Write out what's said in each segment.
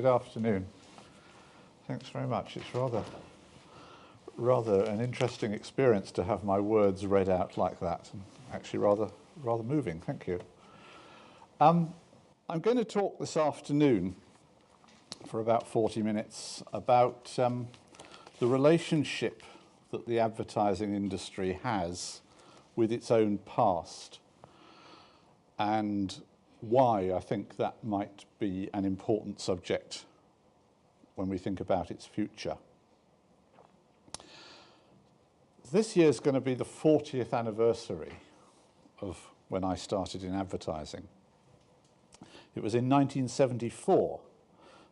Good afternoon. Thanks very much. It's rather an interesting experience to have my words read out like that, and actually rather moving. Thank you. I'm going to talk this afternoon for about 40 minutes about the relationship that the advertising industry has with its own past, and why I think that might be an important subject when we think about its future. This year is going to be the 40th anniversary of when I started in advertising. It was in 1974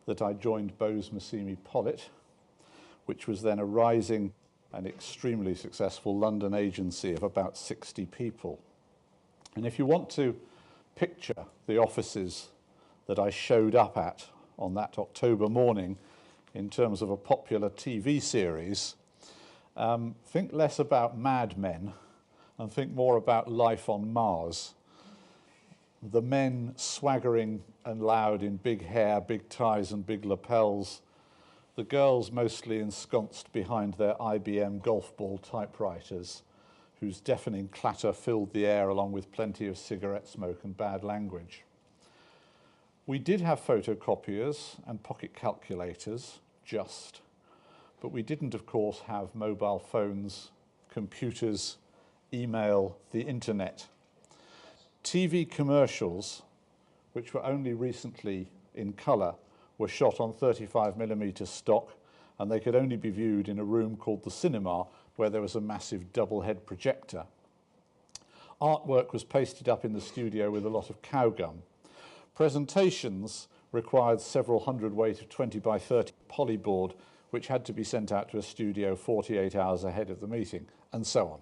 that I joined Bose Massimi Pollitt, which was then a rising and extremely successful London agency of about 60 people. And if you want to picture the offices that I showed up at on that October morning in terms of a popular TV series, think less about Mad Men and think more about life on Mars. The men swaggering and loud in big hair, big ties and big lapels. The girls mostly ensconced behind their IBM golf ball typewriters, whose deafening clatter filled the air along with plenty of cigarette smoke and bad language. We did have photocopiers and pocket calculators, but we didn't, of course, have mobile phones, computers, email, the internet. TV commercials, which were only recently in colour, were shot on 35mm stock, and they could only be viewed in a room called the cinema, where there was a massive double-head projector. Artwork was pasted up in the studio with a lot of cow gum. Presentations required several hundredweight of 20 by 30 polyboard, which had to be sent out to a studio 48 hours ahead of the meeting, and so on.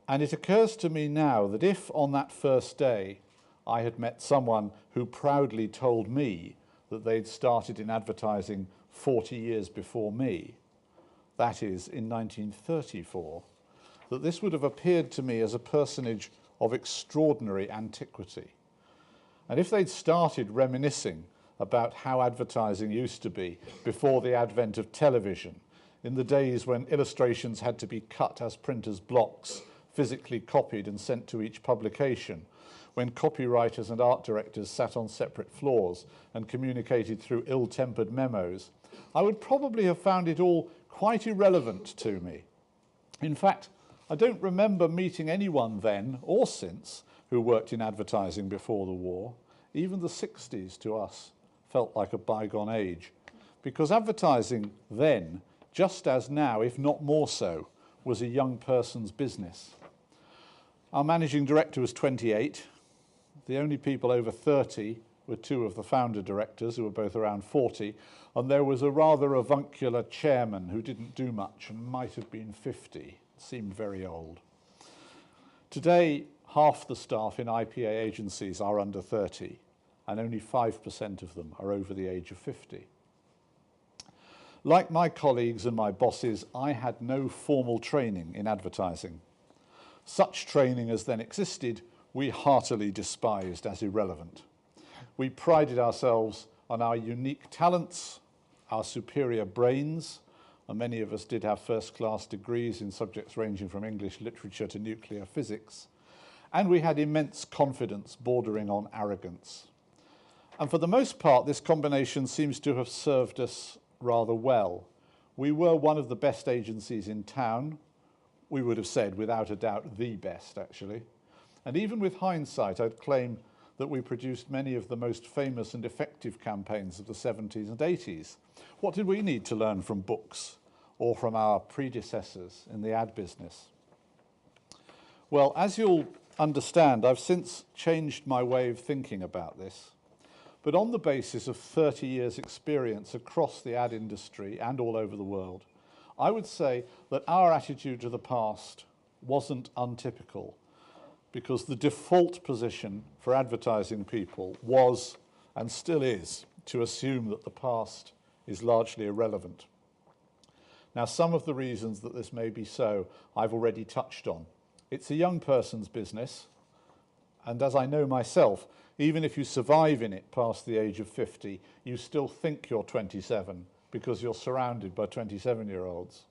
And it occurs to me now that if on that first day I had met someone who proudly told me that they'd started in advertising 40 years before me, that is, in 1934, that this would have appeared to me as a personage of extraordinary antiquity. And if they'd started reminiscing about how advertising used to be before the advent of television, in the days when illustrations had to be cut as printers' blocks, physically copied and sent to each publication, when copywriters and art directors sat on separate floors and communicated through ill-tempered memos, I would probably have found it all quite irrelevant to me. In fact, I don't remember meeting anyone then or since who worked in advertising before the war. Even the 60s to us felt like a bygone age, because advertising then, just as now, if not more so, was a young person's business. Our managing director was 28. The only people over 30 were two of the founder directors, who were both around 40, and there was a rather avuncular chairman who didn't do much and might have been 50, seemed very old. Today, half the staff in IPA agencies are under 30, and only 5% of them are over the age of 50. Like my colleagues and my bosses, I had no formal training in advertising. Such training as then existed, we heartily despised as irrelevant. We prided ourselves on our unique talents, our superior brains, and many of us did have first-class degrees in subjects ranging from English literature to nuclear physics, and we had immense confidence bordering on arrogance. And for the most part, this combination seems to have served us rather well. We were one of the best agencies in town. We would have said, without a doubt, the best, actually. And even with hindsight, I'd claim that we produced many of the most famous and effective campaigns of the 70s and 80s. What did we need to learn from books or from our predecessors in the ad business? Well, as you'll understand, I've since changed my way of thinking about this, but on the basis of 30 years' experience across the ad industry and all over the world, I would say that our attitude to the past wasn't untypical, because the default position for advertising people was, and still is, to assume that the past is largely irrelevant. Now, some of the reasons that this may be so, I've already touched on. It's a young person's business, and as I know myself, Even if you survive in it past the age of 50, you still think you're 27 because you're surrounded by 27-year-olds.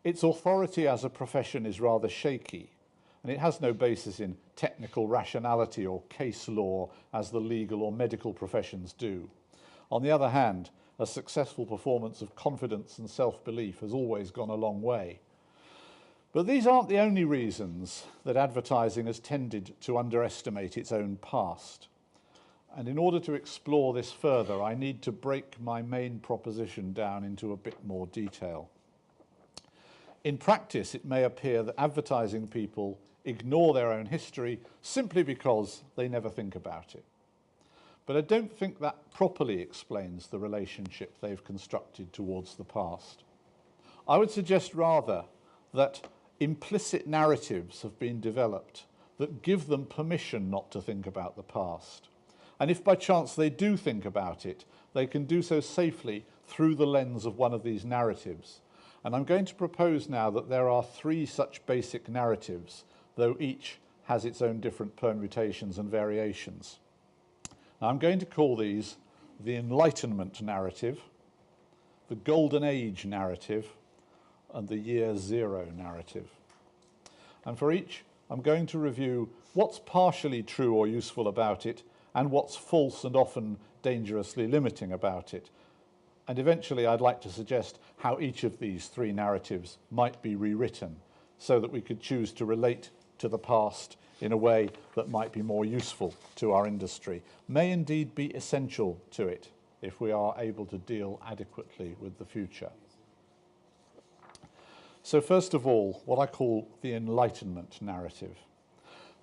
Its authority as a profession is rather shaky, and it has no basis in technical rationality or case law as the legal or medical professions do. On the other hand, a successful performance of confidence and self-belief has always gone a long way. But these aren't the only reasons that advertising has tended to underestimate its own past. And in order to explore this further, I need to break my main proposition down into a bit more detail. In practice, it may appear that advertising people ignore their own history simply because they never think about it. But I don't think that properly explains the relationship they've constructed towards the past. I would suggest rather that implicit narratives have been developed that give them permission not to think about the past. And if by chance they do think about it, they can do so safely through the lens of one of these narratives. And I'm going to propose now that there are 3 such basic narratives, though each has its own different permutations and variations. Now, I'm going to call these the Enlightenment narrative, the Golden Age narrative, and the Year Zero narrative. And for each, I'm going to review what's partially true or useful about it and what's false and often dangerously limiting about it. And eventually, I'd like to suggest how each of these 3 narratives might be rewritten so that we could choose to relate to the past in a way that might be more useful to our industry, may indeed be essential to it if we are able to deal adequately with the future. So first of all, what I call the Enlightenment narrative.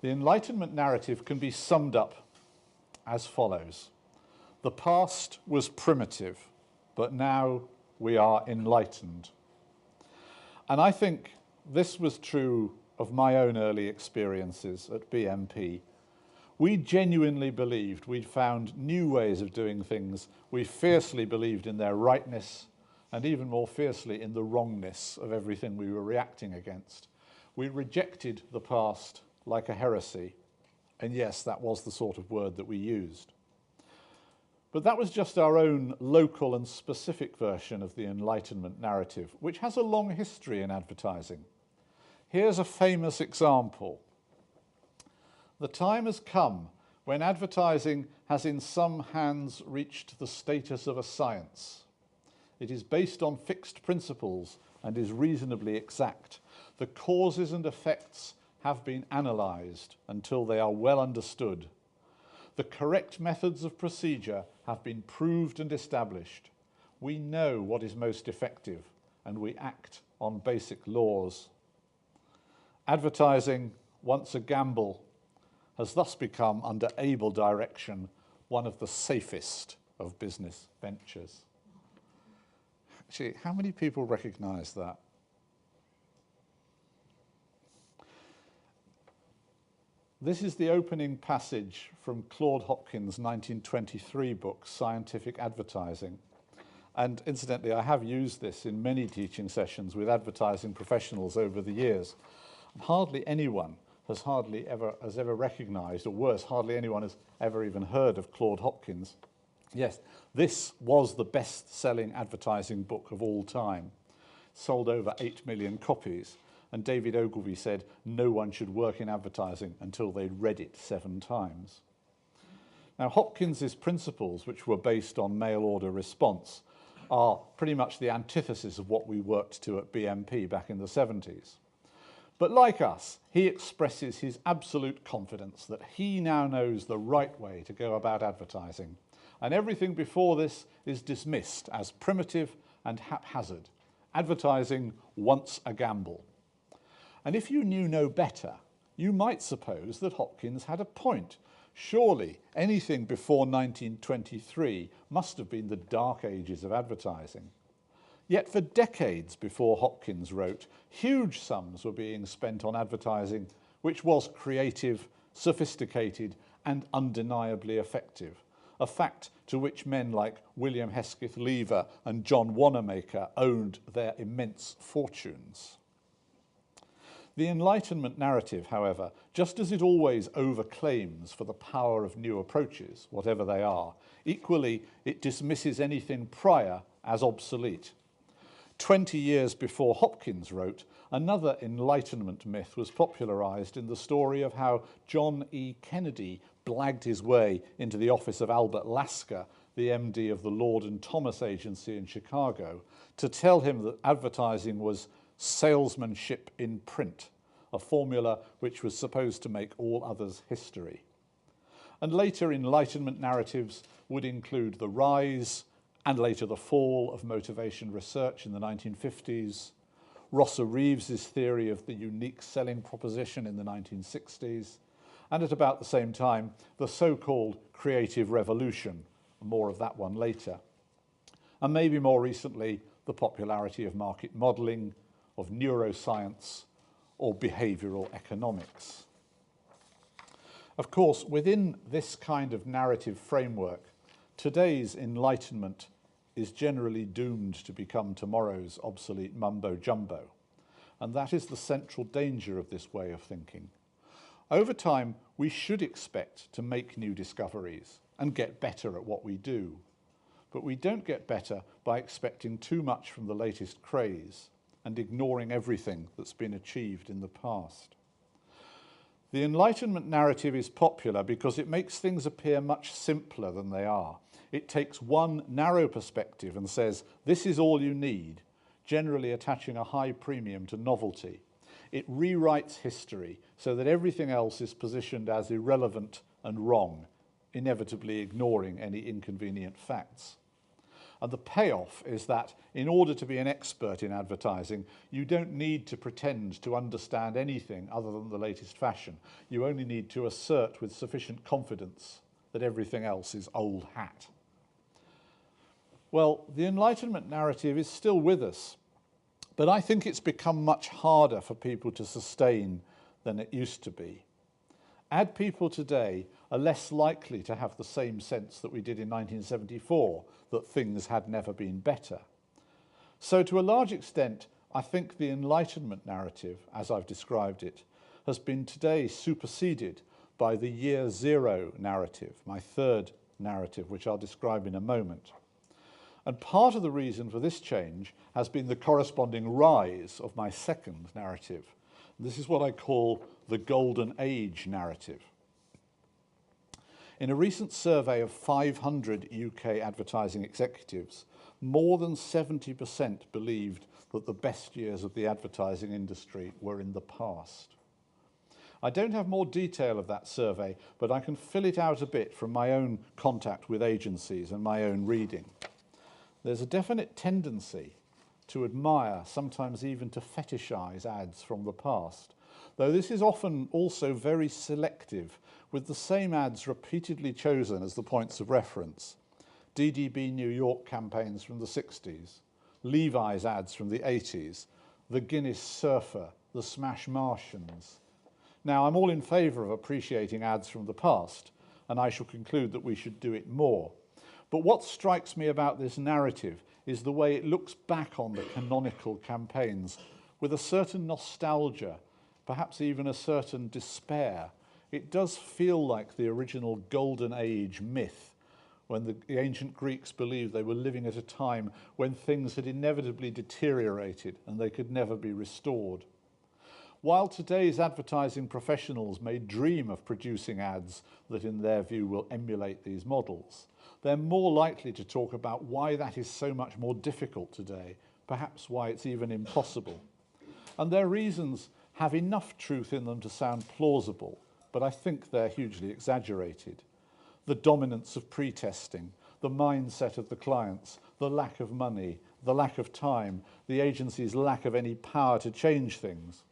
The Enlightenment narrative can be summed up as follows. The past was primitive, but now we are enlightened. And I think this was true of my own early experiences at BMP. We genuinely believed we'd found new ways of doing things. We fiercely believed in their rightness and even more fiercely in the wrongness of everything we were reacting against. We rejected the past like a heresy. And yes, that was the sort of word that we used. But that was just our own local and specific version of the Enlightenment narrative, which has a long history in advertising. Here's a famous example. The time has come when advertising has in some hands reached the status of a science. It is based on fixed principles and is reasonably exact. The causes and effects have been analysed until they are well understood. The correct methods of procedure have been proved and established. We know what is most effective and we act on basic laws. Advertising, once a gamble, has thus become, under able direction, one of the safest of business ventures. Actually, how many people recognise that? This is the opening passage from Claude Hopkins' 1923 book, Scientific Advertising. And incidentally, I have used this in many teaching sessions with advertising professionals over the years. Hardly anyone has ever recognised, or worse, hardly anyone has ever even heard of Claude Hopkins. Yes, this was the best-selling advertising book of all time. Sold over 8 million copies. And David Ogilvy said no one should work in advertising until they'd read it 7 times. Now, Hopkins's principles, which were based on mail order response, are pretty much the antithesis of what we worked to at BMP back in the 70s. But like us, he expresses his absolute confidence that he now knows the right way to go about advertising, and everything before this is dismissed as primitive and haphazard. Advertising once a gamble. And if you knew no better, you might suppose that Hopkins had a point. Surely anything before 1923 must have been the dark ages of advertising. Yet for decades before Hopkins wrote, huge sums were being spent on advertising, which was creative, sophisticated, and undeniably effective, a fact to which men like William Hesketh Lever and John Wanamaker owed their immense fortunes. The Enlightenment narrative, however, just as it always overclaims for the power of new approaches, whatever they are, equally it dismisses anything prior as obsolete. 20 years before Hopkins wrote, another Enlightenment myth was popularised in the story of how John E. Kennedy blagged his way into the office of Albert Lasker, the MD of the Lord and Thomas Agency in Chicago, to tell him that advertising was salesmanship in print, a formula which was supposed to make all others history. And later Enlightenment narratives would include the rise and later the fall of motivation research in the 1950s, Rosser Reeves's theory of the unique selling proposition in the 1960s, and at about the same time, the so-called creative revolution, more of that one later. And maybe more recently, the popularity of market modelling, of neuroscience, or behavioural economics. Of course, within this kind of narrative framework, today's Enlightenment is generally doomed to become tomorrow's obsolete mumbo-jumbo, and that is the central danger of this way of thinking. Over time, we should expect to make new discoveries and get better at what we do, but we don't get better by expecting too much from the latest craze and ignoring everything that's been achieved in the past. The Enlightenment narrative is popular because it makes things appear much simpler than they are. It takes one narrow perspective and says, this is all you need, generally attaching a high premium to novelty. It rewrites history so that everything else is positioned as irrelevant and wrong, inevitably ignoring any inconvenient facts. And the payoff is that in order to be an expert in advertising, you don't need to pretend to understand anything other than the latest fashion. You only need to assert with sufficient confidence that everything else is old hat. Well, the Enlightenment narrative is still with us, but I think it's become much harder for people to sustain than it used to be. Ad people today are less likely to have the same sense that we did in 1974, that things had never been better. So to a large extent, I think the Enlightenment narrative, as I've described it, has been today superseded by the year zero narrative, my third narrative, which I'll describe in a moment. And part of the reason for this change has been the corresponding rise of my second narrative. This is what I call the Golden Age narrative. In a recent survey of 500 UK advertising executives, more than 70% believed that the best years of the advertising industry were in the past. I don't have more detail of that survey, but I can fill it out a bit from my own contact with agencies and my own reading. There's a definite tendency to admire, sometimes even to fetishize ads from the past, though this is often also very selective, with the same ads repeatedly chosen as the points of reference. DDB New York campaigns from the 60s, Levi's ads from the 80s, the Guinness Surfer, the Smash Martians. Now, I'm all in favour of appreciating ads from the past, and I shall conclude that we should do it more. But what strikes me about this narrative is the way it looks back on the canonical campaigns with a certain nostalgia, perhaps even a certain despair. It does feel like the original Golden Age myth, when the ancient Greeks believed they were living at a time when things had inevitably deteriorated and they could never be restored. While today's advertising professionals may dream of producing ads that in their view will emulate these models, they're more likely to talk about why that is so much more difficult today, perhaps why it's even impossible. And their reasons have enough truth in them to sound plausible, but I think they're hugely exaggerated. The dominance of pre-testing, the mindset of the clients, the lack of money, the lack of time, the agency's lack of any power to change things.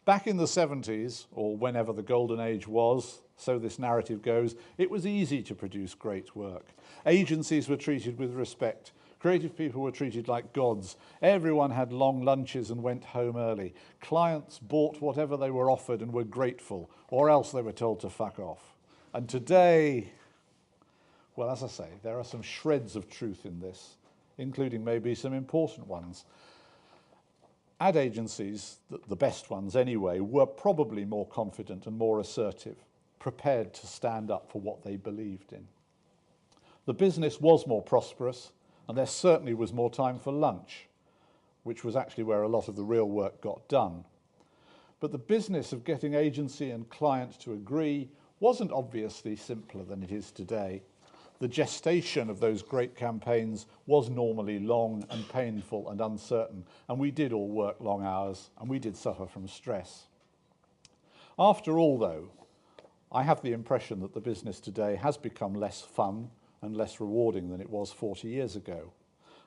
Back in the 70s, or whenever the Golden Age was, so this narrative goes, it was easy to produce great work. Agencies were treated with respect. Creative people were treated like gods. Everyone had long lunches and went home early. Clients bought whatever they were offered and were grateful, or else they were told to fuck off. And today, well, as I say, there are some shreds of truth in this, including maybe some important ones. ad agencies, the best ones anyway, were probably more confident and more assertive, prepared to stand up for what they believed in. The business was more prosperous, and there certainly was more time for lunch, which was actually where a lot of the real work got done. But the business of getting agency and client to agree wasn't obviously simpler than it is today. The gestation of those great campaigns was normally long and painful and uncertain, and we did all work long hours, and we did suffer from stress. After all, though, I have the impression that the business today has become less fun and less rewarding than it was 40 years ago.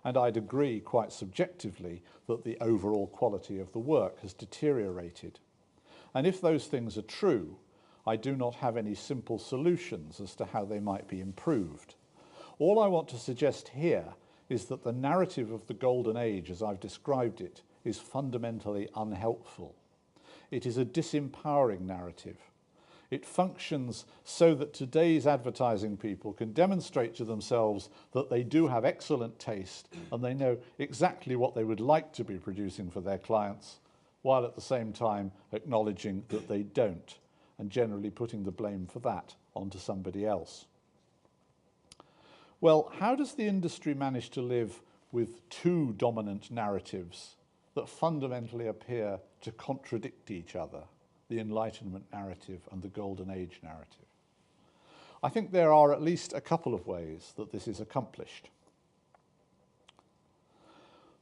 And I'd agree quite subjectively that the overall quality of the work has deteriorated. And if those things are true, I do not have any simple solutions as to how they might be improved. All I want to suggest here is that the narrative of the golden age, as I've described it, is fundamentally unhelpful. It is a disempowering narrative. It functions so that today's advertising people can demonstrate to themselves that they do have excellent taste and they know exactly what they would like to be producing for their clients, while at the same time acknowledging that they don't, and generally putting the blame for that onto somebody else. Well, how does the industry manage to live with two dominant narratives that fundamentally appear to contradict each other, the Enlightenment narrative and the Golden Age narrative? I think there are at least a couple of ways that this is accomplished.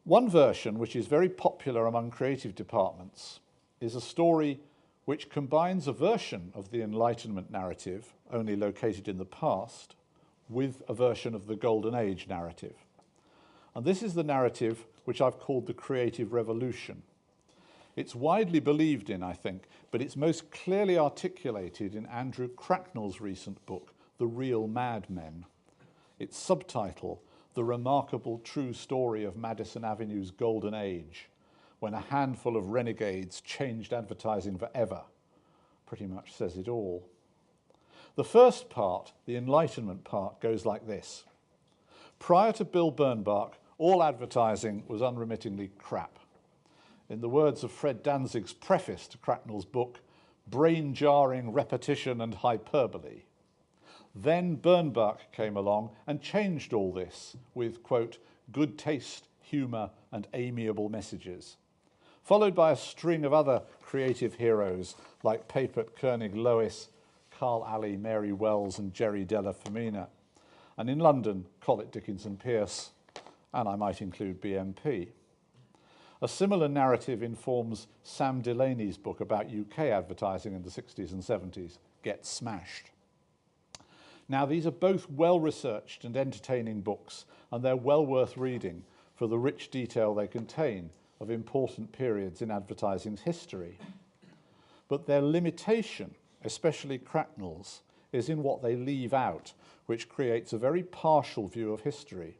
One version, which is very popular among creative departments, is a story which combines a version of the Enlightenment narrative, only located in the past, with a version of the Golden Age narrative. And this is the narrative which I've called the Creative Revolution. It's widely believed in, I think, but it's most clearly articulated in Andrew Cracknell's recent book, The Real Mad Men. Its subtitle, The Remarkable True Story of Madison Avenue's Golden Age, when a handful of renegades changed advertising forever, pretty much says it all. The first part, the Enlightenment part, goes like this. Prior to Bill Bernbach, all advertising was unremittingly crap. In the words of Fred Danzig's preface to Cracknell's book, brain-jarring repetition and hyperbole. Then Bernbach came along and changed all this with, quote, good taste, humour and amiable messages, followed by a string of other creative heroes like Papert, Koenig, Lois, Carl Alley, Mary Wells and Jerry Della Femina, and in London, Collett Dickinson Pierce, and I might include BMP. A similar narrative informs Sam Delaney's book about UK advertising in the 60s and 70s, Get Smashed. Now, these are both well-researched and entertaining books, and they're well worth reading for the rich detail they contain of important periods in advertising's history. But their limitation, especially Cracknell's, is in what they leave out, which creates a very partial view of history.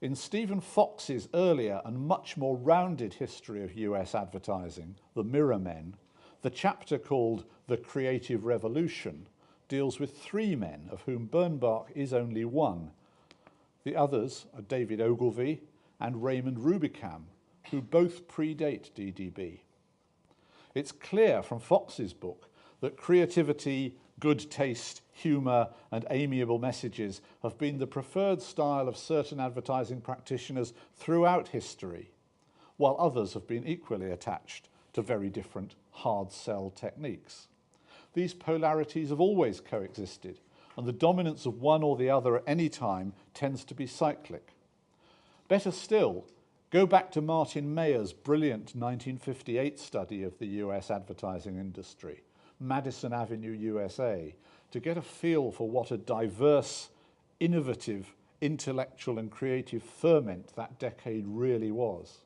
In Stephen Fox's earlier and much more rounded history of US advertising, The Mirror Men, the chapter called The Creative Revolution deals with three men, of whom Bernbach is only one. The others are David Ogilvy and Raymond Rubicam, who both predate DDB. It's clear from Fox's book that creativity, good taste, humour and amiable messages have been the preferred style of certain advertising practitioners throughout history, while others have been equally attached to very different hard sell techniques. These polarities have always coexisted, and the dominance of one or the other at any time tends to be cyclic. Better still, go back to Martin Mayer's brilliant 1958 study of the US advertising industry, Madison Avenue, USA, to get a feel for what a diverse, innovative, intellectual and creative ferment that decade really was.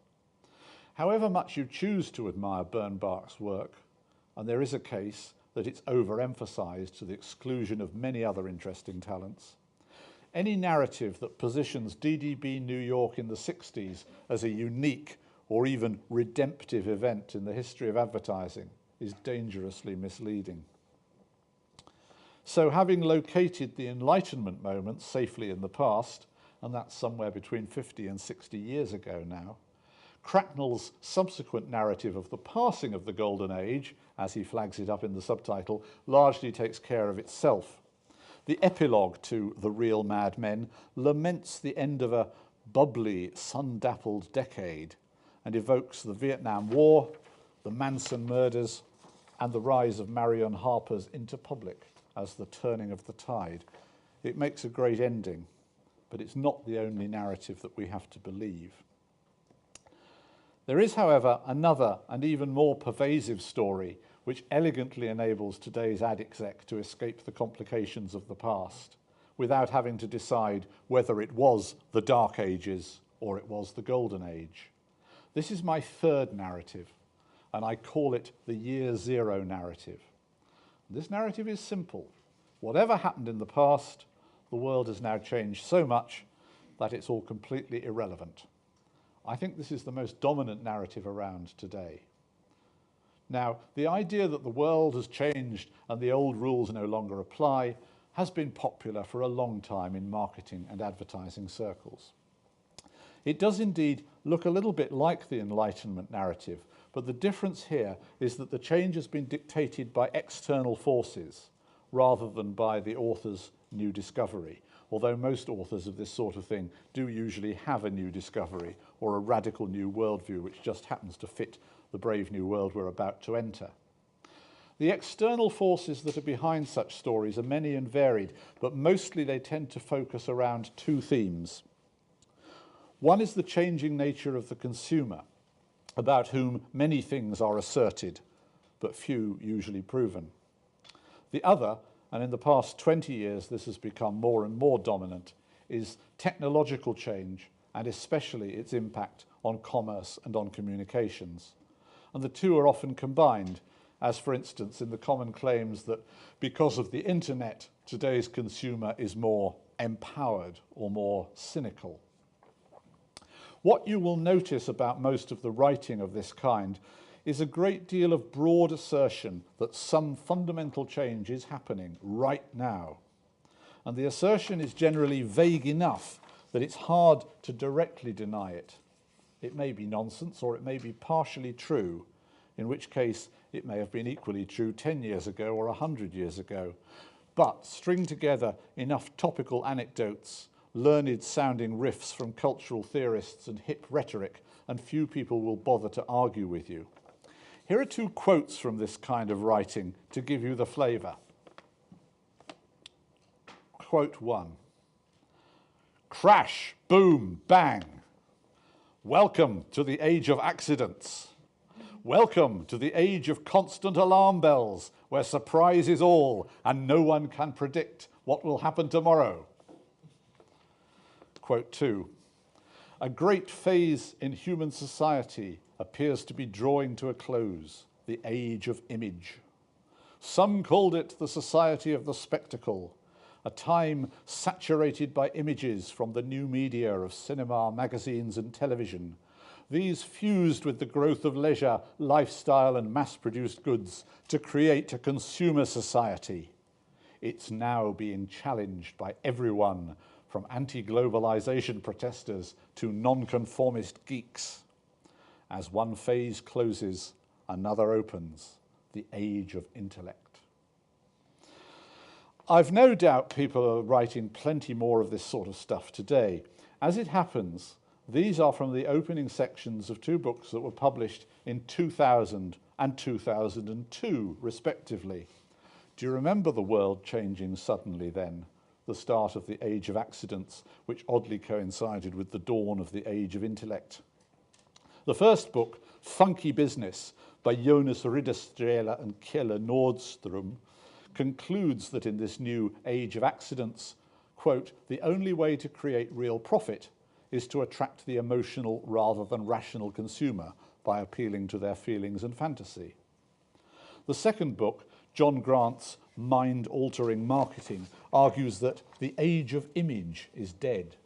However much you choose to admire Bernbach's work, and there is a case that it's overemphasized to the exclusion of many other interesting talents, any narrative that positions DDB New York in the 60s as a unique or even redemptive event in the history of advertising is dangerously misleading. So having located the Enlightenment moment safely in the past, and that's somewhere between 50 and 60 years ago now, Cracknell's subsequent narrative of the passing of the Golden Age, as he flags it up in the subtitle, largely takes care of itself. The epilogue to The Real Mad Men laments the end of a bubbly, sun-dappled decade and evokes the Vietnam War, the Manson murders, and the rise of Marion Harper's into public as the turning of the tide. It makes a great ending, but it's not the only narrative that we have to believe. There is, however, another and even more pervasive story which elegantly enables today's ad exec to escape the complications of the past without having to decide whether it was the Dark Ages or it was the Golden Age. This is my third narrative, and I call it the Year Zero narrative. This narrative is simple. Whatever happened in the past, the world has now changed so much that it's all completely irrelevant. I think this is the most dominant narrative around today. Now, the idea that the world has changed and the old rules no longer apply has been popular for a long time in marketing and advertising circles. It does indeed look a little bit like the Enlightenment narrative, but the difference here is that the change has been dictated by external forces rather than by the author's new discovery, although most authors of this sort of thing do usually have a new discovery or a radical new worldview which just happens to fit the brave new world we're about to enter. The external forces that are behind such stories are many and varied, but mostly they tend to focus around two themes. One is the changing nature of the consumer, about whom many things are asserted, but few usually proven. The other, and in the past 20 years this has become more and more dominant, is technological change, and especially its impact on commerce and on communications. And the two are often combined, as for instance in the common claims that because of the internet, today's consumer is more empowered or more cynical. What you will notice about most of the writing of this kind is a great deal of broad assertion that some fundamental change is happening right now. And the assertion is generally vague enough that it's hard to directly deny it. It may be nonsense or it may be partially true, in which case it may have been equally true 10 years ago or 100 years ago. But string together enough topical anecdotes, learned sounding riffs from cultural theorists and hip rhetoric, and few people will bother to argue with you. Here are two quotes from this kind of writing to give you the flavour. Quote 1. Crash, boom, bang. Welcome to the age of accidents. Welcome to the age of constant alarm bells, where surprise is all and no one can predict what will happen tomorrow. Quote 2. A great phase in human society appears to be drawing to a close, the age of image. Some called it the society of the spectacle, a time saturated by images from the new media of cinema, magazines and television. These fused with the growth of leisure, lifestyle and mass-produced goods to create a consumer society. It's now being challenged by everyone, from anti-globalization protesters to nonconformist geeks. As one phase closes, another opens, the age of intellect. I've no doubt people are writing plenty more of this sort of stuff today. As it happens, these are from the opening sections of two books that were published in 2000 and 2002, respectively. Do you remember the world changing suddenly then? The start of the age of accidents, which oddly coincided with the dawn of the age of intellect. The first book, Funky Business, by Jonas Riddersträhle and Kjell Nordström, concludes that in this new age of accidents, quote, the only way to create real profit is to attract the emotional rather than rational consumer by appealing to their feelings and fantasy. The second book, John Grant's Mind-Altering Marketing, argues that the age of image is dead.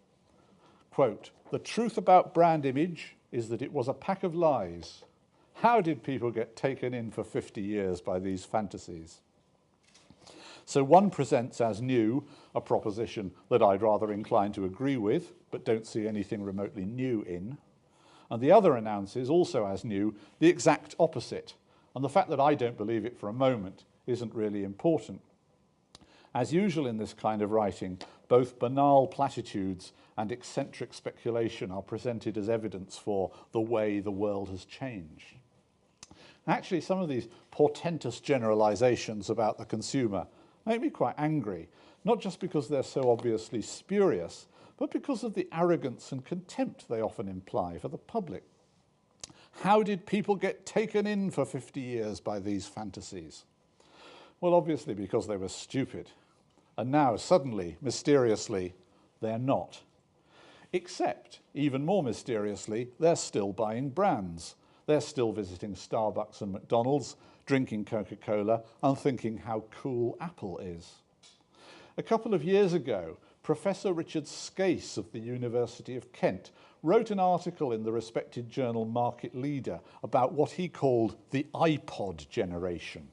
Quote, the truth about brand image is that it was a pack of lies. How did people get taken in for 50 years by these fantasies? So one presents as new a proposition that I'd rather incline to agree with, but don't see anything remotely new in. And the other announces, also as new, the exact opposite. And the fact that I don't believe it for a moment isn't really important. As usual in this kind of writing, both banal platitudes and eccentric speculation are presented as evidence for the way the world has changed. Actually, some of these portentous generalizations about the consumer make me quite angry, not just because they're so obviously spurious, but because of the arrogance and contempt they often imply for the public. How did people get taken in for 50 years by these fantasies? Well, obviously because they were stupid. And now, suddenly, mysteriously, they're not. Except, even more mysteriously, they're still buying brands. They're still visiting Starbucks and McDonald's, drinking Coca-Cola, and thinking how cool Apple is. A couple of years ago, Professor Richard Scase of the University of Kent wrote an article in the respected journal Market Leader about what he called the iPod generation.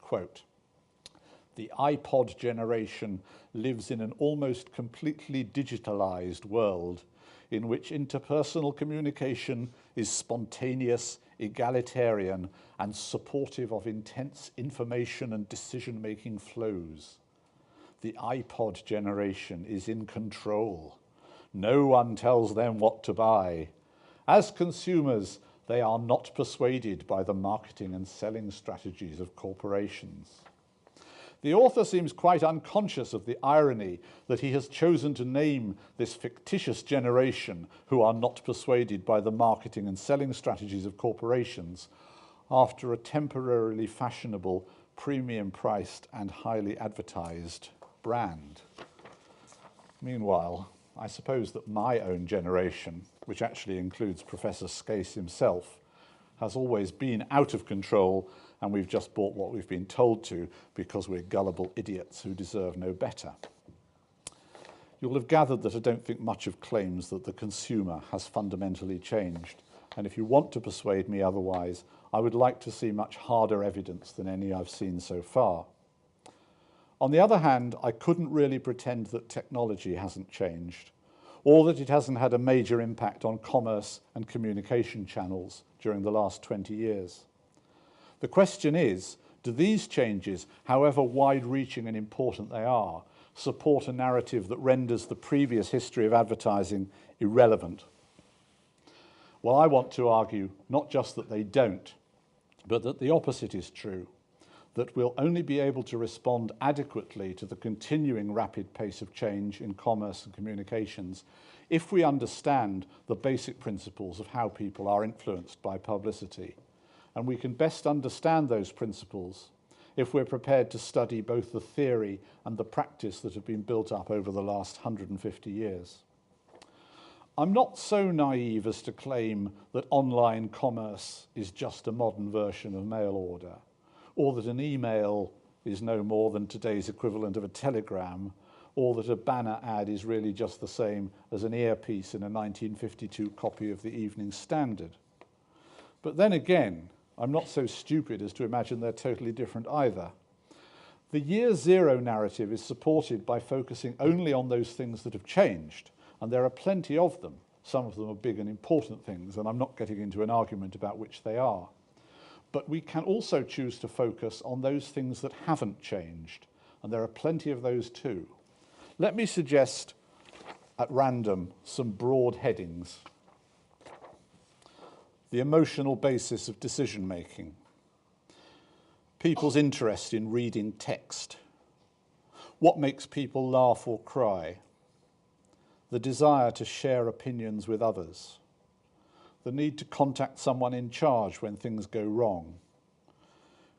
Quote, "The iPod generation lives in an almost completely digitalized world in which interpersonal communication is spontaneous, egalitarian, and supportive of intense information and decision-making flows. The iPod generation is in control. No one tells them what to buy. As consumers, they are not persuaded by the marketing and selling strategies of corporations." The author seems quite unconscious of the irony that he has chosen to name this fictitious generation who are not persuaded by the marketing and selling strategies of corporations after a temporarily fashionable, premium-priced and highly advertised brand. Meanwhile, I suppose that my own generation, which actually includes Professor Scase himself, has always been out of control, and we've just bought what we've been told to because we're gullible idiots who deserve no better. You'll have gathered that I don't think much of claims that the consumer has fundamentally changed, and if you want to persuade me otherwise, I would like to see much harder evidence than any I've seen so far. On the other hand, I couldn't really pretend that technology hasn't changed, or that it hasn't had a major impact on commerce and communication channels during the last 20 years. The question is, do these changes, however wide-reaching and important they are, support a narrative that renders the previous history of advertising irrelevant? Well, I want to argue not just that they don't, but that the opposite is true, that we'll only be able to respond adequately to the continuing rapid pace of change in commerce and communications if we understand the basic principles of how people are influenced by publicity. And we can best understand those principles if we're prepared to study both the theory and the practice that have been built up over the last 150 years. I'm not so naive as to claim that online commerce is just a modern version of mail order, or that an email is no more than today's equivalent of a telegram, or that a banner ad is really just the same as an earpiece in a 1952 copy of the Evening Standard. But then again, I'm not so stupid as to imagine they're totally different either. The year zero narrative is supported by focusing only on those things that have changed, and there are plenty of them. Some of them are big and important things, and I'm not getting into an argument about which they are. But we can also choose to focus on those things that haven't changed, and there are plenty of those too. Let me suggest at random some broad headings. The emotional basis of decision-making, people's interest in reading text, what makes people laugh or cry, the desire to share opinions with others, the need to contact someone in charge when things go wrong,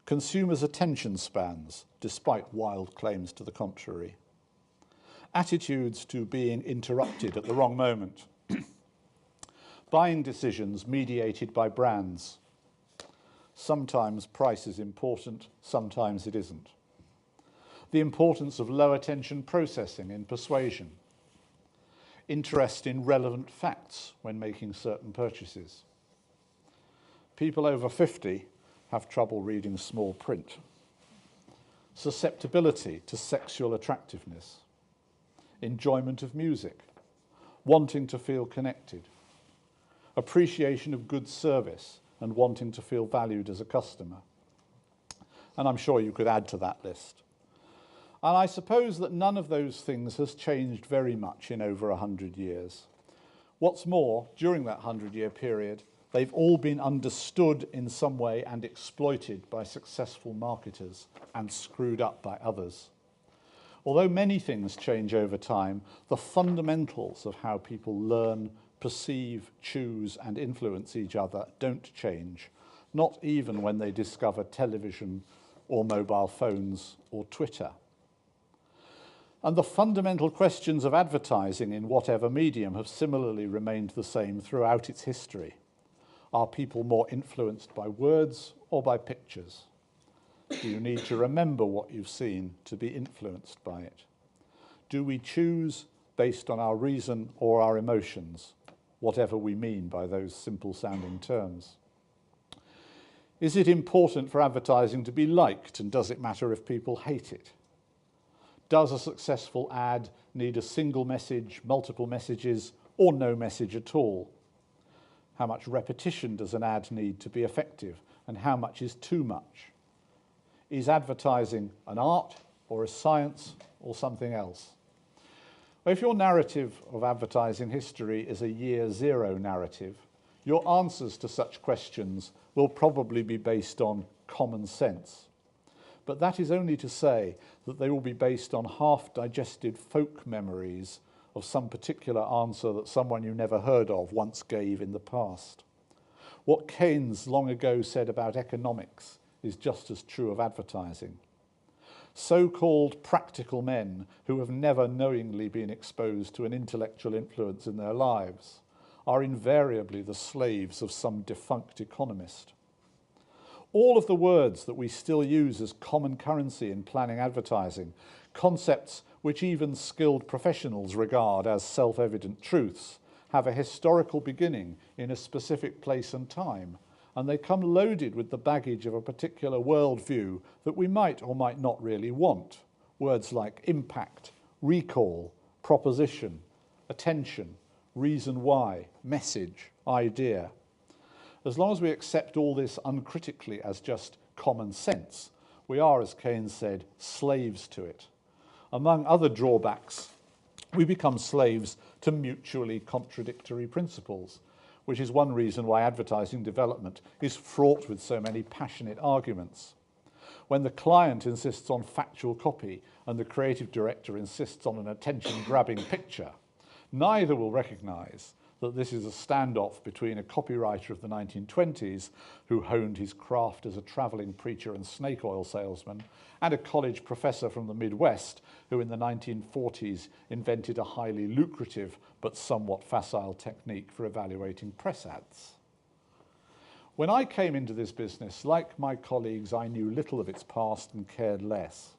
consumers' attention spans, despite wild claims to the contrary, attitudes to being interrupted at the wrong moment, buying decisions mediated by brands. Sometimes price is important, sometimes it isn't. The importance of low attention processing in persuasion. Interest in relevant facts when making certain purchases. People over 50 have trouble reading small print. Susceptibility to sexual attractiveness. Enjoyment of music. Wanting to feel connected. appreciation of good service, and wanting to feel valued as a customer. And I'm sure you could add to that list. And I suppose that none of those things has changed very much in over 100 years. What's more, during that 100-year period, they've all been understood in some way and exploited by successful marketers and screwed up by others. Although many things change over time, the fundamentals of how people learn, perceive, choose, and influence each other don't change, not even when they discover television or mobile phones or Twitter. And the fundamental questions of advertising in whatever medium have similarly remained the same throughout its history. Are people more influenced by words or by pictures? Do you need to remember what you've seen to be influenced by it? Do we choose based on our reason or our emotions, whatever we mean by those simple-sounding terms? Is it important for advertising to be liked, and does it matter if people hate it? Does a successful ad need a single message, multiple messages, or no message at all? How much repetition does an ad need to be effective, and how much is too much? Is advertising an art or a science or something else? Well, if your narrative of advertising history is a year zero narrative, your answers to such questions will probably be based on common sense. But that is only to say that they will be based on half-digested folk memories of some particular answer that someone you never heard of once gave in the past. What Keynes long ago said about economics is just as true of advertising. So-called practical men who have never knowingly been exposed to an intellectual influence in their lives are invariably the slaves of some defunct economist. All of the words that we still use as common currency in planning advertising, concepts which even skilled professionals regard as self-evident truths, have a historical beginning in a specific place and time, and they come loaded with the baggage of a particular worldview that we might or might not really want. Words like impact, recall, proposition, attention, reason why, message, idea. As long as we accept all this uncritically as just common sense, we are, as Keynes said, slaves to it. Among other drawbacks, we become slaves to mutually contradictory principles, which is one reason why advertising development is fraught with so many passionate arguments. When the client insists on factual copy and the creative director insists on an attention-grabbing picture, neither will recognise that this is a standoff between a copywriter of the 1920s who honed his craft as a travelling preacher and snake oil salesman, and a college professor from the Midwest who in the 1940s invented a highly lucrative but somewhat facile technique for evaluating press ads. When I came into this business, like my colleagues, I knew little of its past and cared less.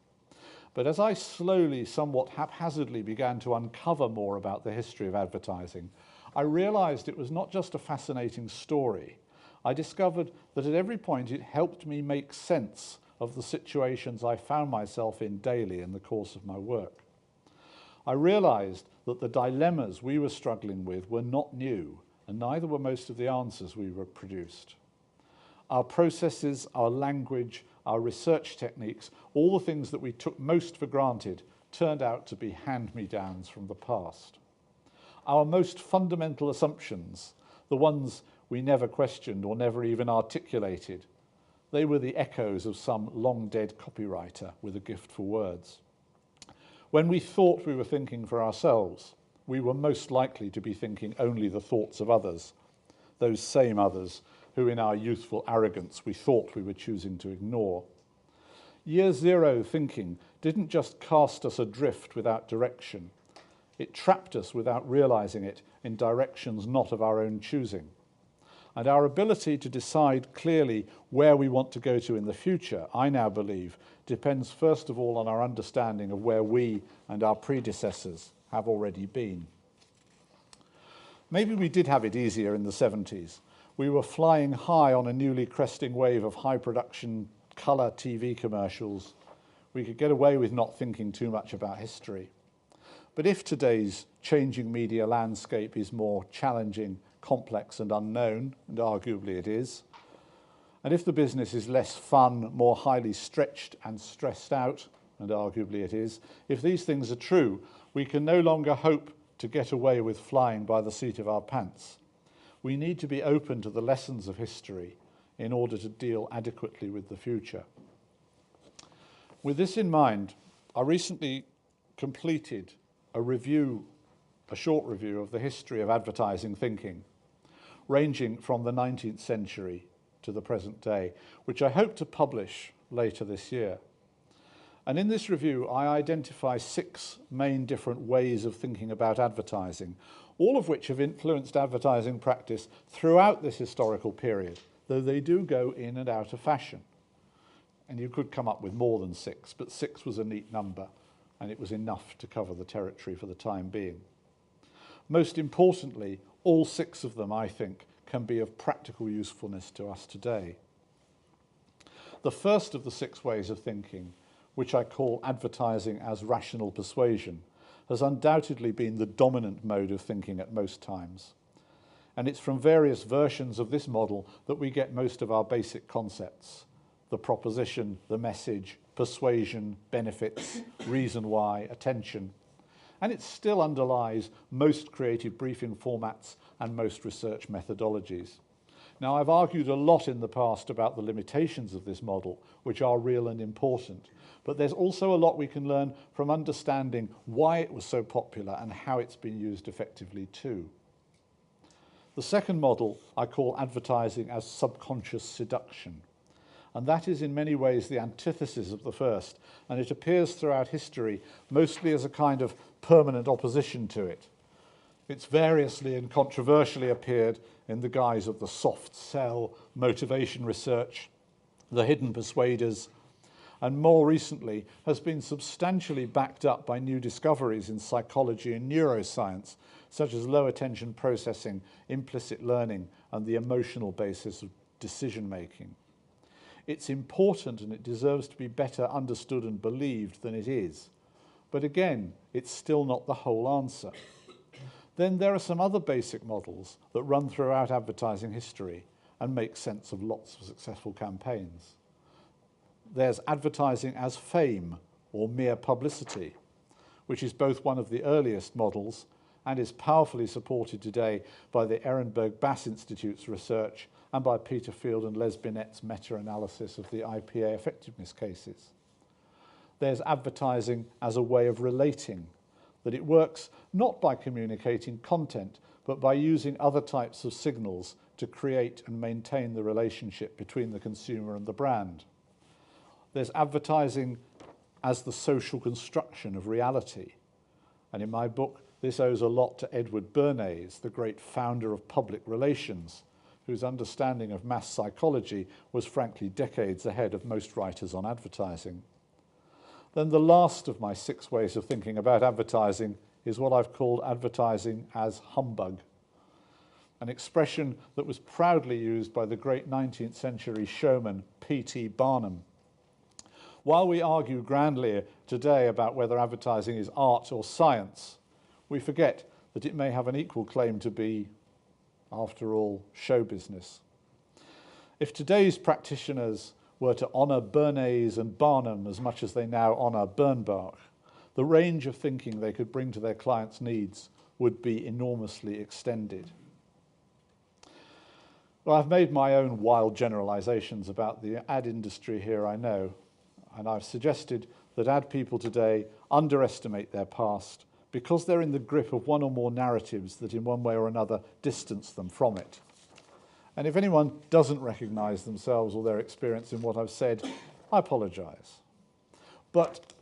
But as I slowly, somewhat haphazardly began to uncover more about the history of advertising, I realized it was not just a fascinating story. I discovered that at every point it helped me make sense of the situations I found myself in daily in the course of my work. I realized that the dilemmas we were struggling with were not new, and neither were most of the answers we were produced. Our processes, our language, our research techniques, all the things that we took most for granted, turned out to be hand-me-downs from the past. Our most fundamental assumptions, the ones we never questioned or never even articulated, they were the echoes of some long-dead copywriter with a gift for words. When we thought we were thinking for ourselves, we were most likely to be thinking only the thoughts of others, those same others who in our youthful arrogance we thought we were choosing to ignore. Year zero thinking didn't just cast us adrift without direction. It trapped us without realizing it in directions not of our own choosing. And our ability to decide clearly where we want to go to in the future, I now believe, depends first of all on our understanding of where we and our predecessors have already been. Maybe we did have it easier in the 70s. We were flying high on a newly cresting wave of high-production colour TV commercials. We could get away with not thinking too much about history. But if today's changing media landscape is more challenging, complex and unknown, and arguably it is, and if the business is less fun, more highly stretched and stressed out, and arguably it is, if these things are true, we can no longer hope to get away with flying by the seat of our pants. We need to be open to the lessons of history in order to deal adequately with the future. With this in mind, I recently completed a short review of the history of advertising thinking, ranging from the 19th century to the present day, which I hope to publish later this year. And in this review, I identify 6 main different ways of thinking about advertising, all of which have influenced advertising practice throughout this historical period, though they do go in and out of fashion. And you could come up with more than 6, but 6 was a neat number, and it was enough to cover the territory for the time being. Most importantly, all 6 of them, I think, can be of practical usefulness to us today. The first of the 6 ways of thinking, which I call advertising as rational persuasion, has undoubtedly been the dominant mode of thinking at most times. And it's from various versions of this model that we get most of our basic concepts: the proposition, the message, persuasion, benefits, reason why, attention. And it still underlies most creative briefing formats and most research methodologies. Now, I've argued a lot in the past about the limitations of this model, which are real and important, but there's also a lot we can learn from understanding why it was so popular and how it's been used effectively too. The second model I call advertising as subconscious seduction, and that is in many ways the antithesis of the first, and it appears throughout history mostly as a kind of permanent opposition to it. It's variously and controversially appeared in the guise of the soft sell, motivation research, the hidden persuaders, and more recently has been substantially backed up by new discoveries in psychology and neuroscience, such as low attention processing, implicit learning, and the emotional basis of decision-making. It's important and it deserves to be better understood and believed than it is. But again, it's still not the whole answer. Then there are some other basic models that run throughout advertising history and make sense of lots of successful campaigns. There's advertising as fame or mere publicity, which is both one of the earliest models and is powerfully supported today by the Ehrenberg Bass Institute's research and by Peter Field and Les Binet's meta-analysis of the IPA effectiveness cases. There's advertising as a way of relating, that it works not by communicating content, but by using other types of signals to create and maintain the relationship between the consumer and the brand. There's advertising as the social construction of reality. And in my book, this owes a lot to Edward Bernays, the great founder of public relations, whose understanding of mass psychology was frankly decades ahead of most writers on advertising. Then the last of my 6 ways of thinking about advertising is what I've called advertising as humbug, an expression that was proudly used by the great 19th century showman P.T. Barnum. While we argue grandly today about whether advertising is art or science, we forget that it may have an equal claim to be, after all, show business. If today's practitioners were to honour Bernays and Barnum as much as they now honour Bernbach, the range of thinking they could bring to their clients' needs would be enormously extended. Well, I've made my own wild generalisations about the ad industry here, I know, and I've suggested that ad people today underestimate their past because they're in the grip of one or more narratives that in one way or another distance them from it. And if anyone doesn't recognise themselves or their experience in what I've said, I apologise. But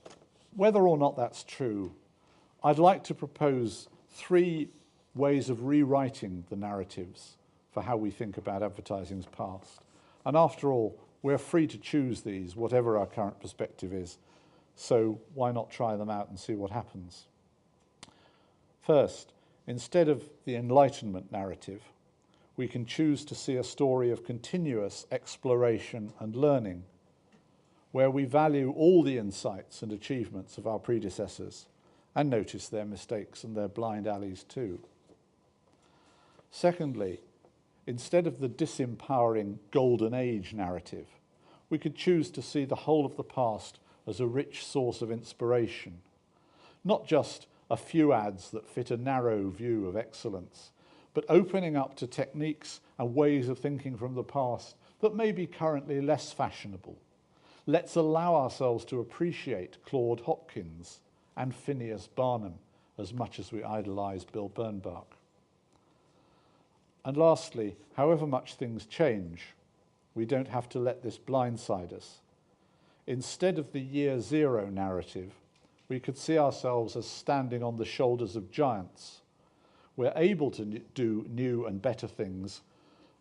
whether or not that's true, I'd like to propose 3 ways of rewriting the narratives for how we think about advertising's past. And after all, we're free to choose these, whatever our current perspective is. So why not try them out and see what happens? First, instead of the Enlightenment narrative, we can choose to see a story of continuous exploration and learning, where we value all the insights and achievements of our predecessors and notice their mistakes and their blind alleys too. Secondly, instead of the disempowering golden age narrative, we could choose to see the whole of the past as a rich source of inspiration, not just a few ads that fit a narrow view of excellence, but opening up to techniques and ways of thinking from the past that may be currently less fashionable. Let's allow ourselves to appreciate Claude Hopkins and Phineas Barnum as much as we idolize Bill Bernbach. And lastly, however much things change, we don't have to let this blindside us. Instead of the year zero narrative, we could see ourselves as standing on the shoulders of giants. We're able to do new and better things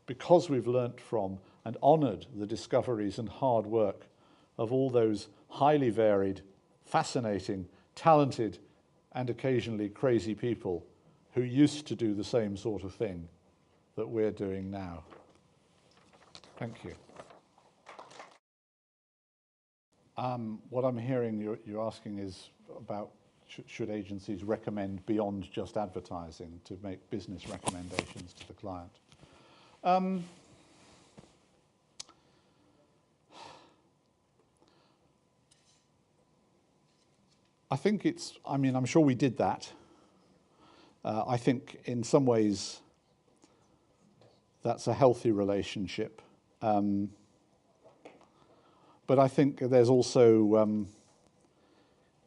because we've learnt from and honoured the discoveries and hard work of all those highly varied, fascinating, talented, and occasionally crazy people who used to do the same sort of thing that we're doing now. Thank you. What I'm hearing you're asking is about should agencies recommend beyond just advertising to make business recommendations to the client. I think I'm sure we did that. I think in some ways that's a healthy relationship. But I think there's also,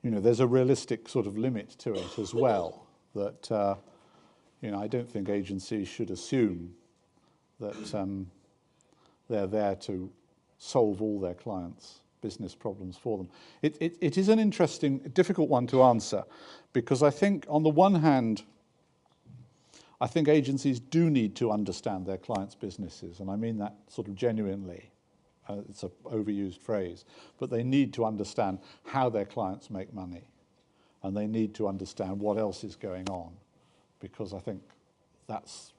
there's a realistic sort of limit to it as well. That, I don't think agencies should assume that they're there to solve all their clients' business problems for them. It is an interesting, difficult one to answer, because I think on the one hand, I think agencies do need to understand their clients' businesses, and I mean that sort of genuinely. It's an overused phrase, but they need to understand how their clients make money, and they need to understand what else is going on, because I think that's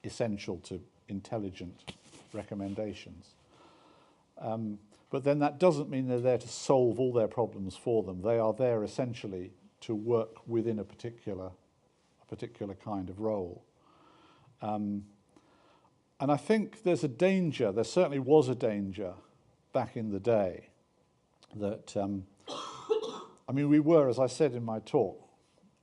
essential to intelligent recommendations. But then that doesn't mean they're there to solve all their problems for them. They are there essentially to work within a particular kind of role. And I think there's a danger, there certainly was a danger back in the day that, we were, as I said in my talk,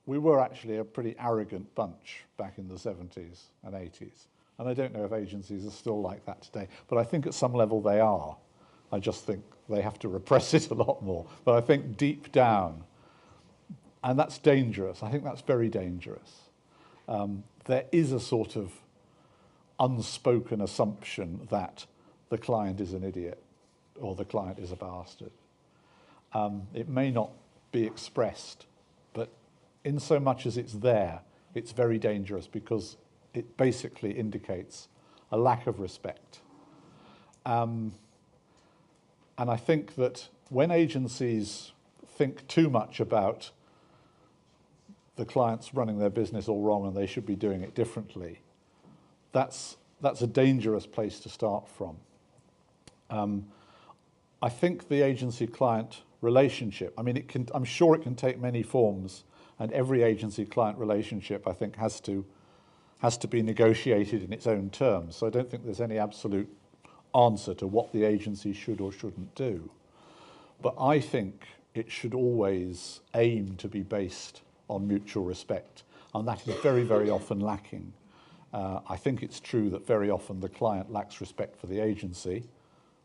we were actually a pretty arrogant bunch back in the 70s and 80s. And I don't know if agencies are still like that today, but I think at some level they are. I just think they have to repress it a lot more. But I think deep down, and that's dangerous, I think that's very dangerous. There is a sort of unspoken assumption that the client is an idiot or the client is a bastard. It may not be expressed, but in so much as it's there, it's very dangerous because it basically indicates a lack of respect. And I think that when agencies think too much about the clients running their business all wrong and they should be doing it differently, that's a dangerous place to start from. I think the agency-client relationship, I'm sure it can take many forms, and every agency-client relationship, I think, has to be negotiated in its own terms. So I don't think there's any absolute answer to what the agency should or shouldn't do. But I think it should always aim to be based on mutual respect, and that is very, very often lacking. I think it's true that very often the client lacks respect for the agency.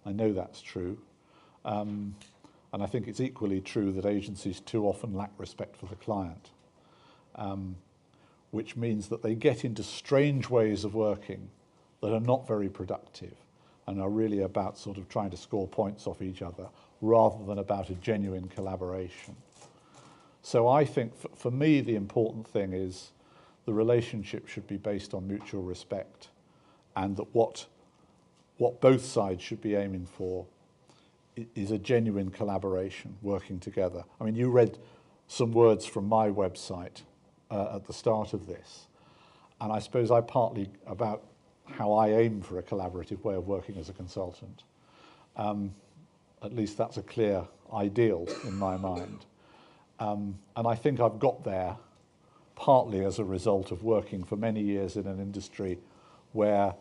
I know that's true. And I think it's equally true that agencies too often lack respect for the client, which means that they get into strange ways of working that are not very productive and are really about sort of trying to score points off each other rather than about a genuine collaboration. So I think for me the important thing is the relationship should be based on mutual respect, and that what both sides should be aiming for is a genuine collaboration, working together. You read some words from my website at the start of this, and I suppose I partly about how I aim for a collaborative way of working as a consultant. At least that's a clear ideal in my mind. And I think I've got there partly as a result of working for many years in an industry where,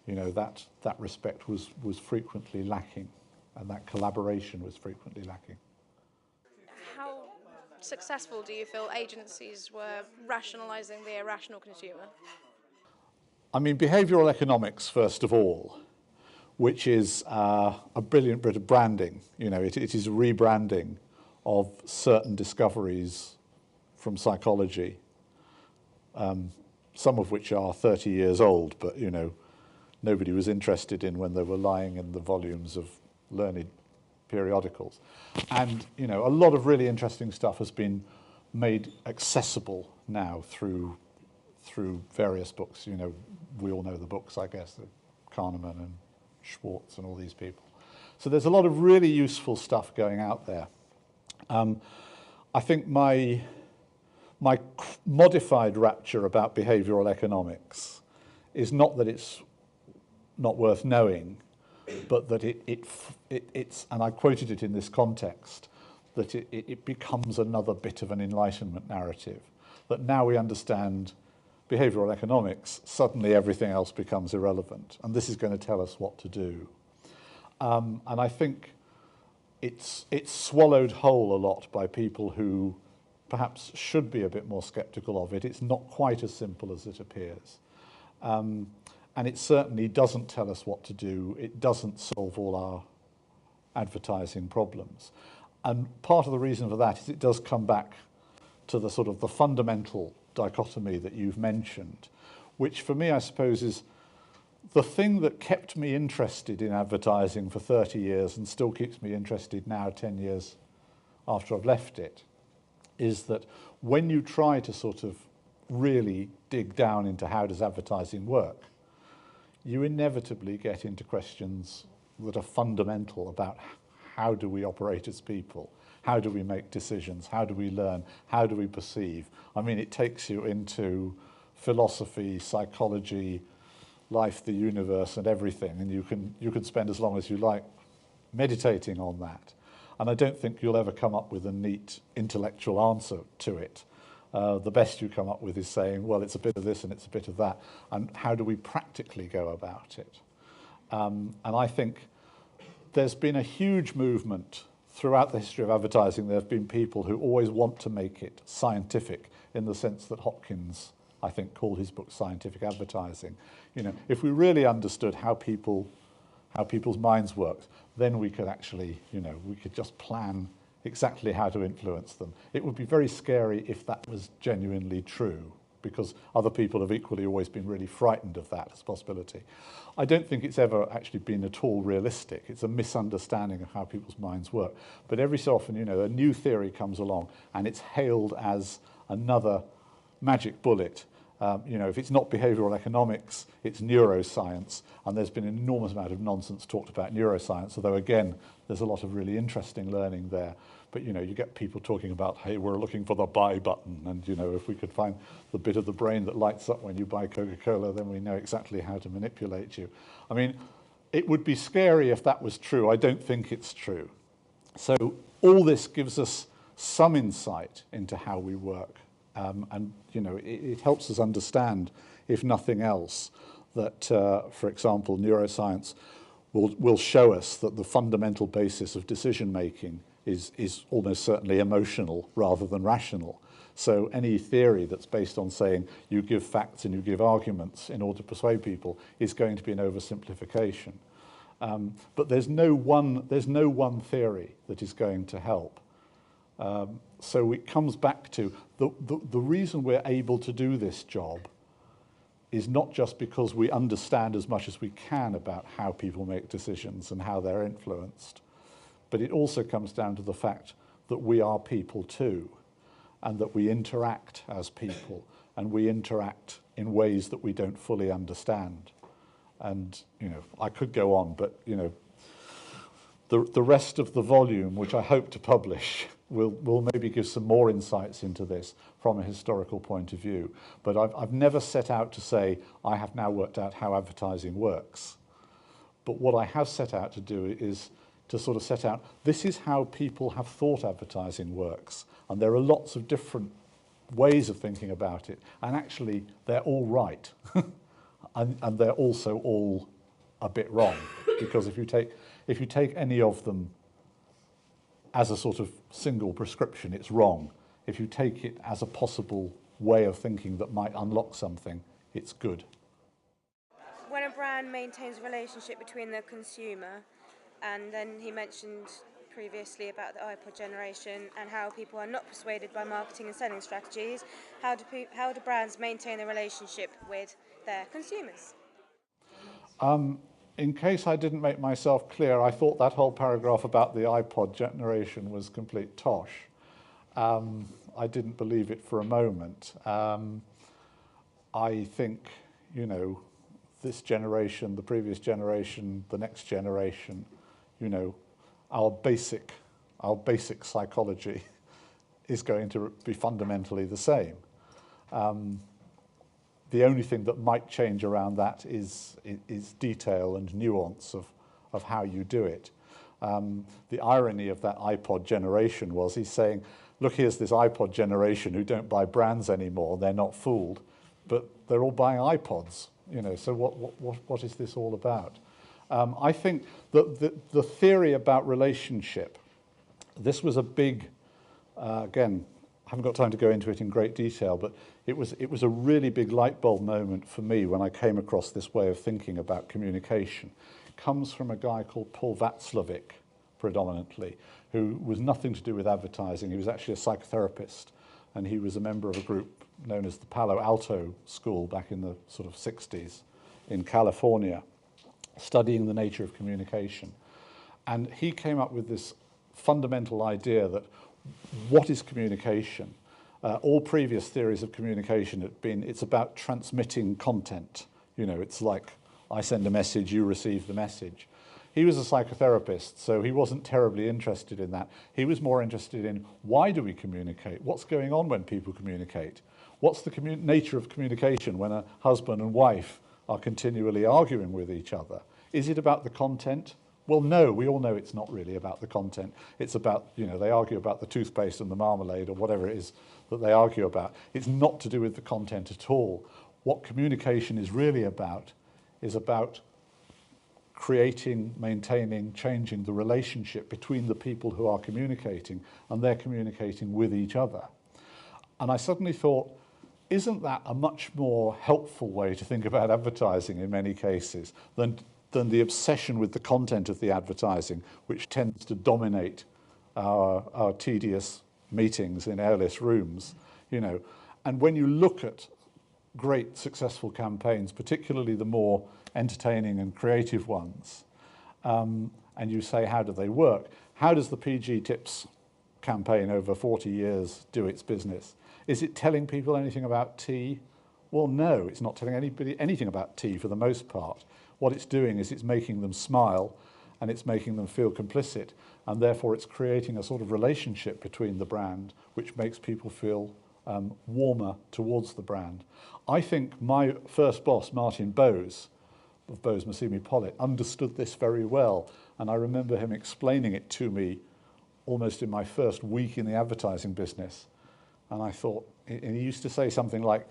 you know, that respect was frequently lacking, and that collaboration was frequently lacking. How successful do you feel agencies were rationalising the irrational consumer? I mean, behavioural economics, first of all, which is a brilliant bit of branding. You know, it is a rebranding of certain discoveries from psychology, some of which are 30 years old, but, you know, nobody was interested in when they were lying in the volumes of learned periodicals. And, you know, a lot of really interesting stuff has been made accessible now through various books. You know, we all know the books, I guess, Kahneman and Schwartz and all these people. So there's a lot of really useful stuff going out there. I think my modified rapture about behavioural economics is not that it's not worth knowing, but that it's, and I quoted it in this context, that it becomes another bit of an Enlightenment narrative. That now we understand behavioural economics, suddenly everything else becomes irrelevant, and this is going to tell us what to do. And I think it's swallowed whole a lot by people who perhaps should be a bit more sceptical of it. It's not quite as simple as it appears. And it certainly doesn't tell us what to do. It doesn't solve all our advertising problems. And part of the reason for that is it does come back to the sort of the fundamental dichotomy that you've mentioned, which for me, I suppose, is the thing that kept me interested in advertising for 30 years and still keeps me interested now 10 years after I've left it, is that when you try to sort of really dig down into how does advertising work, you inevitably get into questions that are fundamental about how do we operate as people, how do we make decisions, how do we learn, how do we perceive. I mean, it takes you into philosophy, psychology, life, the universe, and everything, and you can spend as long as you like meditating on that. And I don't think you'll ever come up with a neat intellectual answer to it. The best you come up with is saying, well, it's a bit of this and it's a bit of that, and how do we practically go about it? And I think there's been a huge movement throughout the history of advertising. There have been people who always want to make it scientific, in the sense that Hopkins, I think, called his book Scientific Advertising. You know, if we really understood how people's minds worked, then we could actually, you know, we could just plan exactly how to influence them. It would be very scary if that was genuinely true, because other people have equally always been really frightened of that as a possibility. I don't think it's ever actually been at all realistic. It's a misunderstanding of how people's minds work. But every so often, you know, a new theory comes along and it's hailed as another magic bullet. You know, if it's not behavioural economics, it's neuroscience, and there's been an enormous amount of nonsense talked about neuroscience, although again, there's a lot of really interesting learning there. But, you know, you get people talking about, hey, we're looking for the buy button, and, you know, if we could find the bit of the brain that lights up when you buy Coca-Cola, then we know exactly how to manipulate you. I mean, it would be scary if that was true. I don't think it's true. So all this gives us some insight into how we work. And, you know, it helps us understand, if nothing else, that, for example, neuroscience will show us that the fundamental basis of decision-making is almost certainly emotional rather than rational. So any theory that's based on saying you give facts and you give arguments in order to persuade people is going to be an oversimplification. But there's no one theory that is going to help. So it comes back to the reason we're able to do this job is not just because we understand as much as we can about how people make decisions and how they're influenced, but it also comes down to the fact that we are people too, and that we interact as people, and we interact in ways that we don't fully understand. And, you know, I could go on, but, you know, the rest of the volume, which I hope to publish, will maybe give some more insights into this from a historical point of view. But I've never set out to say, I have now worked out how advertising works. But what I have set out to do is to sort of set out, this is how people have thought advertising works. And there are lots of different ways of thinking about it, and actually they're all right, and they're also all a bit wrong, because if you take any of them as a sort of single prescription, it's wrong. If you take it as a possible way of thinking that might unlock something, it's good. When a brand maintains a relationship between the consumer, and then he mentioned previously about the iPod generation and how people are not persuaded by marketing and selling strategies, how do brands maintain the relationship with their consumers? In case I didn't make myself clear, I thought that whole paragraph about the iPod generation was complete tosh. I didn't believe it for a moment. I think, you know, this generation, the previous generation, the next generation, you know, our basic psychology is going to be fundamentally the same. The only thing that might change around that is detail and nuance of how you do it. The irony of that iPod generation was he's saying, look, here's this iPod generation who don't buy brands anymore, they're not fooled, but they're all buying iPods, you know, so what is this all about? I think that the theory about relationship, this was a big, again, I haven't got time to go into it in great detail, but it was a really big light bulb moment for me when I came across this way of thinking about communication. It comes from a guy called Paul Václavic, predominantly, who was nothing to do with advertising. He was actually a psychotherapist, and he was a member of a group known as the Palo Alto School back in the sort of 60s in California, studying the nature of communication. And he came up with this fundamental idea that what is communication? All previous theories of communication had been, it's about transmitting content. You know, it's like I send a message, you receive the message. He was a psychotherapist, so he wasn't terribly interested in that. He was more interested in, why do we communicate? What's going on when people communicate? What's the nature of communication when a husband and wife are continually arguing with each other? Is it about the content? Well, no, we all know it's not really about the content. It's about, you know, they argue about the toothpaste and the marmalade or whatever it is that they argue about. It's not to do with the content at all. What communication is really about is about creating, maintaining, changing the relationship between the people who are communicating, and they're communicating with each other. And I suddenly thought, isn't that a much more helpful way to think about advertising in many cases than the obsession with the content of the advertising, which tends to dominate our tedious meetings in airless rooms, you know. And when you look at great successful campaigns, particularly the more entertaining and creative ones, and you say, how do they work? How does the PG Tips campaign over 40 years do its business? Is it telling people anything about tea? Well, no, it's not telling anybody anything about tea for the most part. What it's doing is it's making them smile, and it's making them feel complicit, and therefore it's creating a sort of relationship between the brand which makes people feel warmer towards the brand. I think my first boss, Martin Bowes, of Bowes Massimi Pollitt, understood this very well, and I remember him explaining it to me almost in my first week in the advertising business. And I thought, and he used to say something like,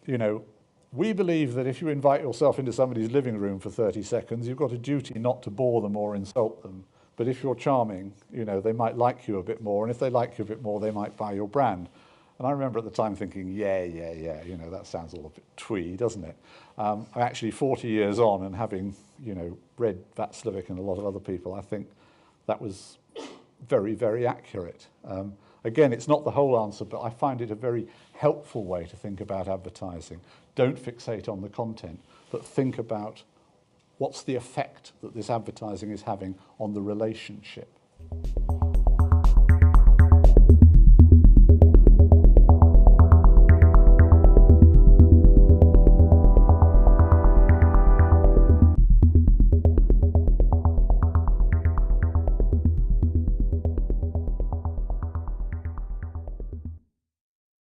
you know, we believe that if you invite yourself into somebody's living room for 30 seconds, you've got a duty not to bore them or insult them. But if you're charming, you know, they might like you a bit more. And if they like you a bit more, they might buy your brand. And I remember at the time thinking, yeah, you know, that sounds all a bit twee, doesn't it? I'm actually 40 years on and having, you know, read Václavic and a lot of other people, I think that was very, very accurate. Again, it's not the whole answer, but I find it a very helpful way to think about advertising. Don't fixate on the content, but think about what's the effect that this advertising is having on the relationship.